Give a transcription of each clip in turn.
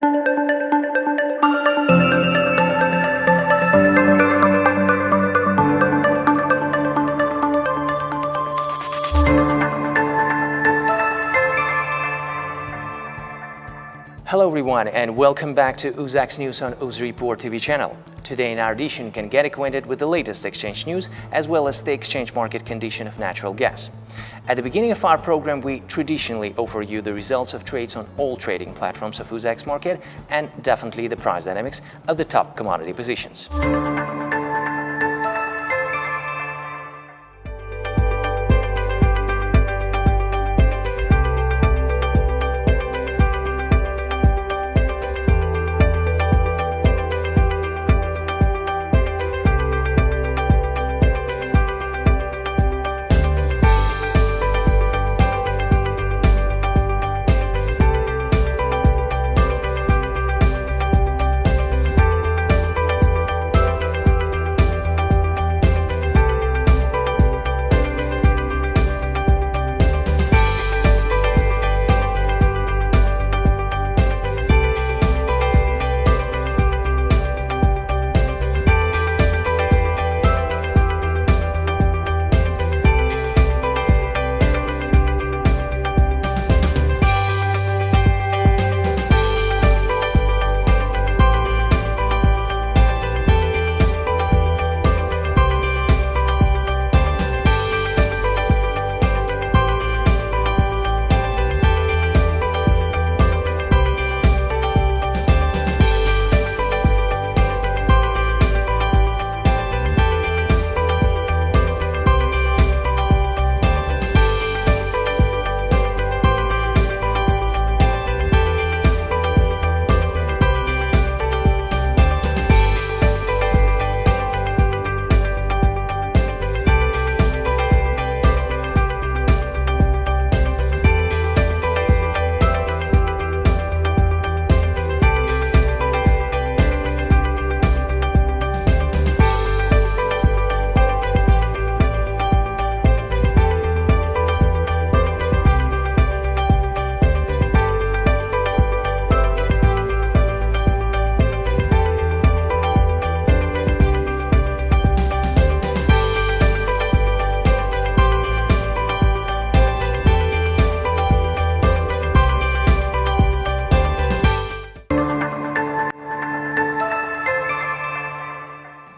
Hello everyone and welcome back to UZEX News on UzReport TV channel. Today in our edition you can get acquainted with the latest exchange news as well as the exchange market condition of natural gas. At the beginning of our program we traditionally offer you the results of trades on all trading platforms of UZEX market and definitely the price dynamics of the top commodity positions.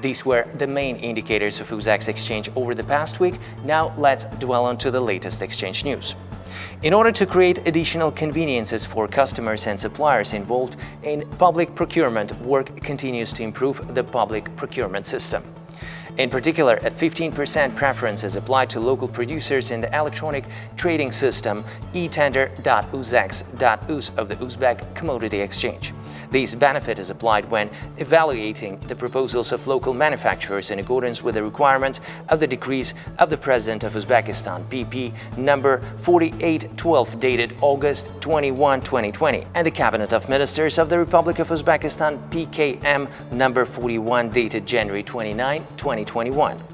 These were the main indicators of UZEX exchange over the past week. Now let's dwell onto the latest exchange news. In order to create additional conveniences for customers and suppliers involved in public procurement, work continues to improve the public procurement system. In particular, a 15% preference is applied to local producers in the electronic trading system etender.uzex.uz of the Uzbek Commodity Exchange. This benefit is applied when evaluating the proposals of local manufacturers in accordance with the requirements of the decrees of the President of Uzbekistan PP number 4812 dated August 21, 2020 and the Cabinet of Ministers of the Republic of Uzbekistan PKM number 41 dated January 29, 2021.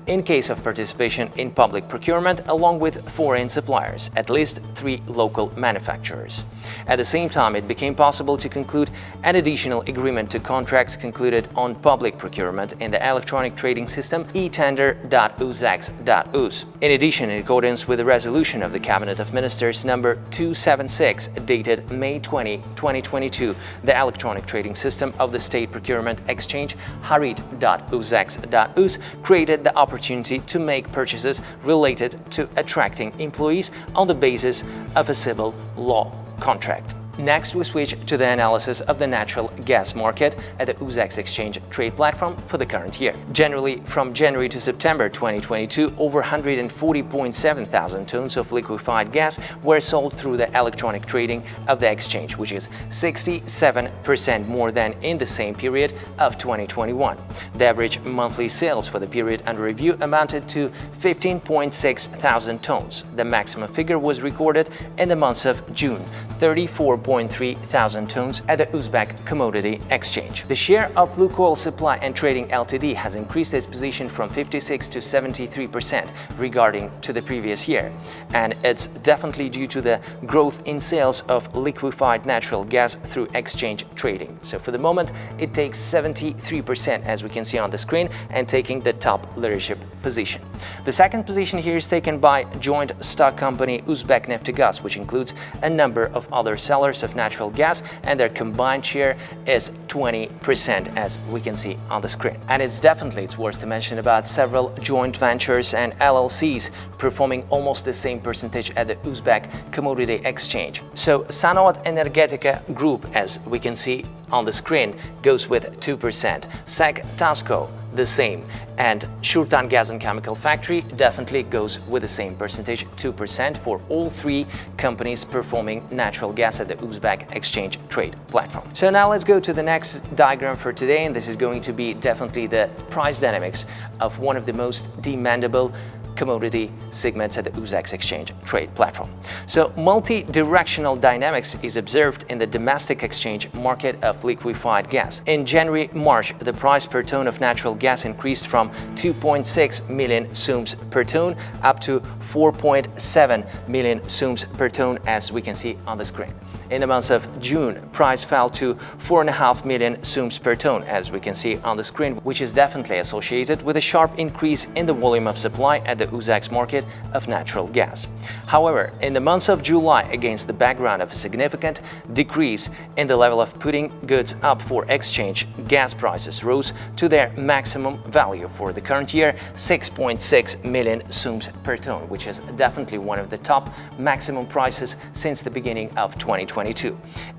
In case of participation in public procurement along with foreign suppliers, at least 3 local manufacturers. At the same time, it became possible to conclude an additional agreement to contracts concluded on public procurement in the electronic trading system etender.uzex.uz. In addition, in accordance with the resolution of the Cabinet of Ministers number 276 dated May 20, 2022, the electronic trading system of the State Procurement Exchange harit.uzex.uz created the opportunity to make purchases related to attracting employees on the basis of a civil law contract. Next, we switch to the analysis of the natural gas market at the UZEX exchange trade platform for the current year. Generally, from January to September 2022, over 140.7 thousand tons of liquefied gas were sold through the electronic trading of the exchange, which is 67% more than in the same period of 2021. The average monthly sales for the period under review amounted to 15.6 thousand tons. The maximum figure was recorded in the months of June, 34.9 1.3 thousand tons at the Uzbek Commodity Exchange. The share of Lukoil Supply and Trading Ltd has increased its position from 56 to 73% regarding to the previous year, and it's definitely due to the growth in sales of liquefied natural gas through exchange trading. So for the moment, it takes 73%, as we can see on the screen, and taking the top leadership position. The second position here is taken by joint stock company Uzbekneftgaz, which includes a number of other sellers of natural gas, and their combined share is 20%, as we can see on the screen. And it's worth to mention about several joint ventures and LLCs performing almost the same percentage at the Uzbek Commodity Exchange. So Sanoat Energetica Group, as we can see on the screen, goes with 2%. SEC Tasco, the same, and Shurtan Gas and Chemical Factory definitely goes with the same percentage, 2%, for all three companies performing natural gas at the Uzbek Exchange Trade Platform. So now let's go to the next diagram for today, and this is going to be definitely the price dynamics of one of the most demandable commodity segments at the UZEX exchange trade platform. So multi-directional dynamics is observed in the domestic exchange market of liquefied gas. In January-March, the price per ton of natural gas increased from 2.6 million sums per ton up to 4.7 million sums per ton, as we can see on the screen. In the month of June, price fell to 4.5 million sums per ton, as we can see on the screen, which is definitely associated with a sharp increase in the volume of supply at the UZEX market of natural gas. However, in the month of July, against the background of a significant decrease in the level of putting goods up for exchange, gas prices rose to their maximum value for the current year, 6.6 million sums per ton, which is definitely one of the top maximum prices since the beginning of 2022.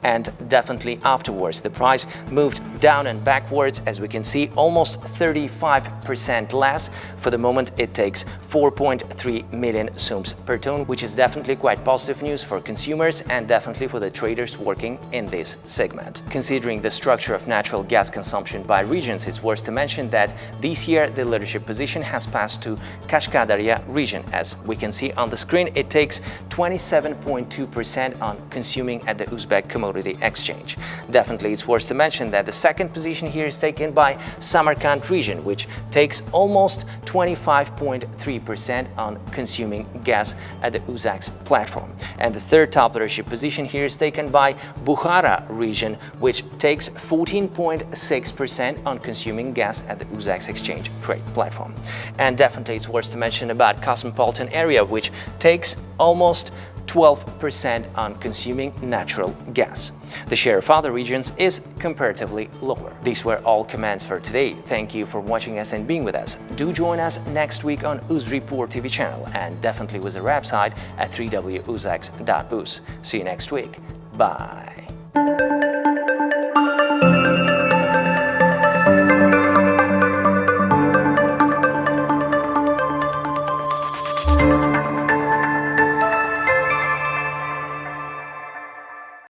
And definitely afterwards, the price moved down and backwards, as we can see, almost 35% less. For the moment, it takes 4.3 million sums per ton, which is definitely quite positive news for consumers and definitely for the traders working in this segment. Considering the structure of natural gas consumption by regions, it's worth to mention that this year the leadership position has passed to Kashkadarya region. As we can see on the screen, it takes 27.2% on consuming at the Uzbek Commodity Exchange. Definitely it's worth to mention that the second position here is taken by Samarkand region, which takes almost 25.3% on consuming gas at the UZEX platform. And the third top leadership position here is taken by Bukhara region, which takes 14.6% on consuming gas at the UZEX exchange trade platform. And definitely it's worth to mention about Cosmopolitan area, which takes almost 12% on consuming natural gas. The share of other regions is comparatively lower. These were all comments for today. Thank you for watching us and being with us. Do join us next week on UzReport TV channel, and definitely with our website at www.uzex.uz. See you next week. Bye.